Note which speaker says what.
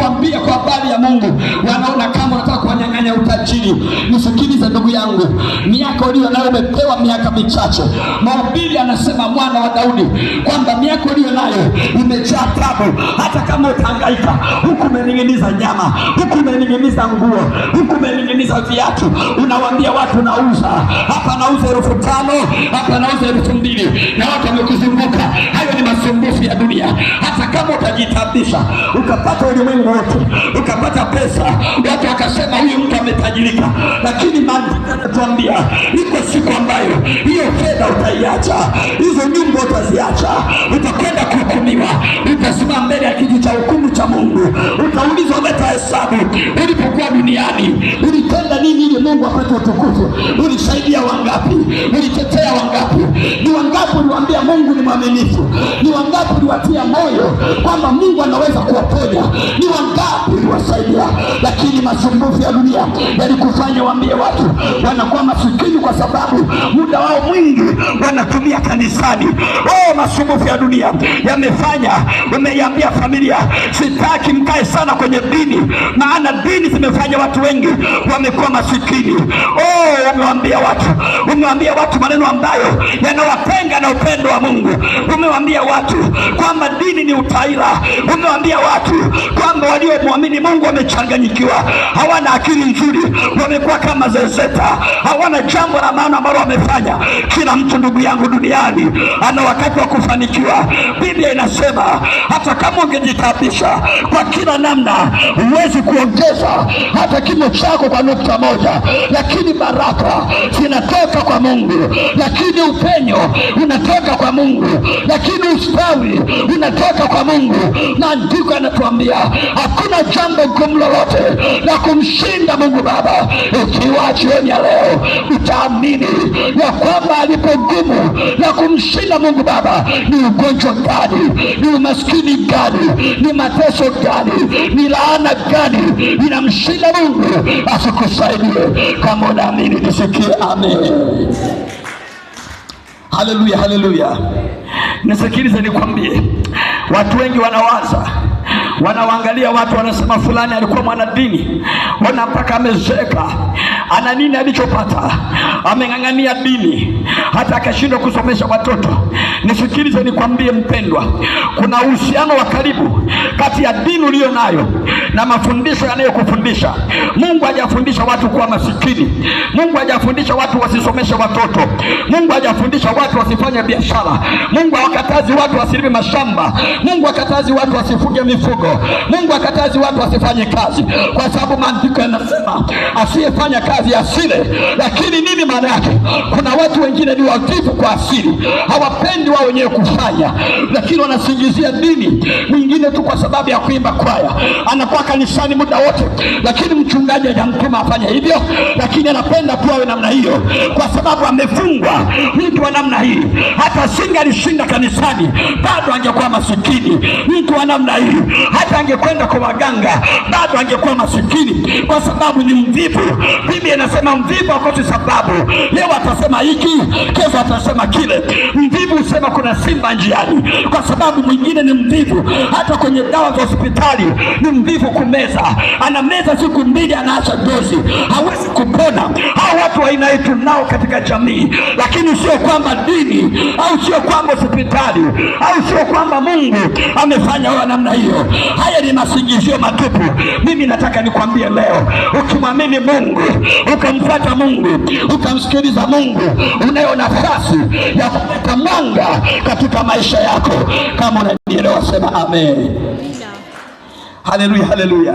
Speaker 1: kuambia kwa habari ya Mungu, wanaona kama unataka kuwanyang'anya utajiri. Nisikilize ndugu yangu, miaka uliyo nayo umepewa miaka michache. Mahubiri anasema mwana wa Daudi kwamba miaka uliyo nayo imejaa tabu. Hata kama utahangaika, huku umening'iniza nyama, huku umening'iniza nguo, huku umening'iniza viatu, unawaambia watu nauza hapa, nauza 5,000, hapa nauza 2,000, na watu wamekuzunguka. Hayo ni masumbufu ya dunia. Hata kama utajitabisha, ukapata ulimwengu wote, ukapata pesa, watu wakasema huyu mtu ametajirika, lakini maandiko yanatuambia iko siku ambayo hiyo fedha utaiacha, hizo nyumba utaziacha, utakwenda kuhukumiwa, utasimama mbele ya kiti cha hukumu cha Mungu, utaulizwa, leta hesabu. Ulipokuwa duniani ulitenda nini ili Mungu apate utukufu? Ulisaidia wangapi? Ulitetea wangapi? Ni wangapi uliwaambia Mungu ni mwaminifu? Ni wangapi uliwatia moyo kwamba Mungu anaweza kuwaponya? Ni wangapi uliwasaidia? Lakini masumbufu ya dunia yalikufanya waambie watu wanakuwa masikini kwa sababu muda wao mwingi wanatumia kanisani. Masumbufu ya dunia yamefanya umeiambia familia, sitaki mkae sana kwenye dini, maana dini zimefanya watu wengi wamekuwa masikini. Umewaambia watu maneno ambayo yanawatenga na upendo wa Mungu. Umewaambia watu kwamba dini ni utaila. Umewaambia watu kwamba waliomwamini Mungu wamechanganyikiwa, hawana akili nzuri, wamekuwa kama zezeta, hawana jambo la maana ambalo wamefanya. Kila mtu ndugu yangu duniani ana wakati wa kufanikiwa. Biblia inasema hata kama ungejitabisha kwa kila namna, huwezi kuongeza hata kimo chako kwa nukta moja, lakini baraka zinatoka kwa Mungu, lakini upenyo unatoka kwa Mungu, lakini ustawi unatoka kwa Mungu. Maandiko yanatuambia hakuna jambo gumu lolote la kumshinda Mungu Baba. Ukiwa jioni ya leo utaamini ya kwamba alipo gumu la kumshinda Mungu Baba, ni ugonjwa gani, ni umaskini gani, ni mateso gani, ni laana gani inamshinda Mungu asikusaidie? Kama unaamini nisikie amen. Haleluya, haleluya. Nisikilize nikwambie, watu wengi wanawaangalia watu, wanasema fulani alikuwa mwanadini, ona mpaka amezeeka, ana nini alichopata? Ameng'ang'ania dini hata akashindwa kusomesha watoto. Nisikilize nikwambie mpendwa, kuna uhusiano wa karibu kati ya dini uliyo nayo na mafundisho yanayokufundisha. Mungu hajafundisha watu kuwa masikini. Mungu hajafundisha watu wasisomeshe watoto. Mungu hajafundisha watu wasifanye biashara. Mungu hawakatazi watu wasilime mashamba. Mungu hakatazi watu wasifuge mifugo. Mungu hakatazi watu wasifanye kazi, kwa sababu maandiko yanasema asiyefanya kazi asile. Lakini nini maana yake? Kuna watu wengine ni wavivu kwa asili, hawapendi wao wenyewe kufanya, lakini wanasingizia dini. Mwingine tu kwa sababu ya kuimba kwaya anakuwa kanisani muda wote, lakini mchungaji hajamtuma afanye hivyo, lakini anapenda tu awe namna hiyo kwa sababu amefungwa. Mtu wa namna hii hata alishinda kanisani bado angekuwa masikini. Mtu wa namna hii hata angekwenda kwa waganga bado angekuwa masikini, kwa sababu ni mvivu. Biblia inasema mvivu hakosi sababu. Leo atasema hiki, kesho atasema kile. Mvivu husema kuna simba njiani, kwa sababu mwingine ni mvivu hata kwenye dawa za hospitali. Ni mvivu kumeza, anameza siku 2 anaacha dozi, hawezi kupona. Hao watu wa aina hii tunao katika jamii, lakini sio kwamba dini au sio kwamba hospitali au sio kwamba Mungu amefanya wa namna hiyo. Haya ni masingizio matupu. Mimi nataka nikwambie leo, ukimwamini Mungu, ukamfuata Mungu, ukamsikiliza Mungu, unayo nafasi ya kuleta mwanga katika maisha yako. Kama unanielewa sema amen. Haleluya, haleluya.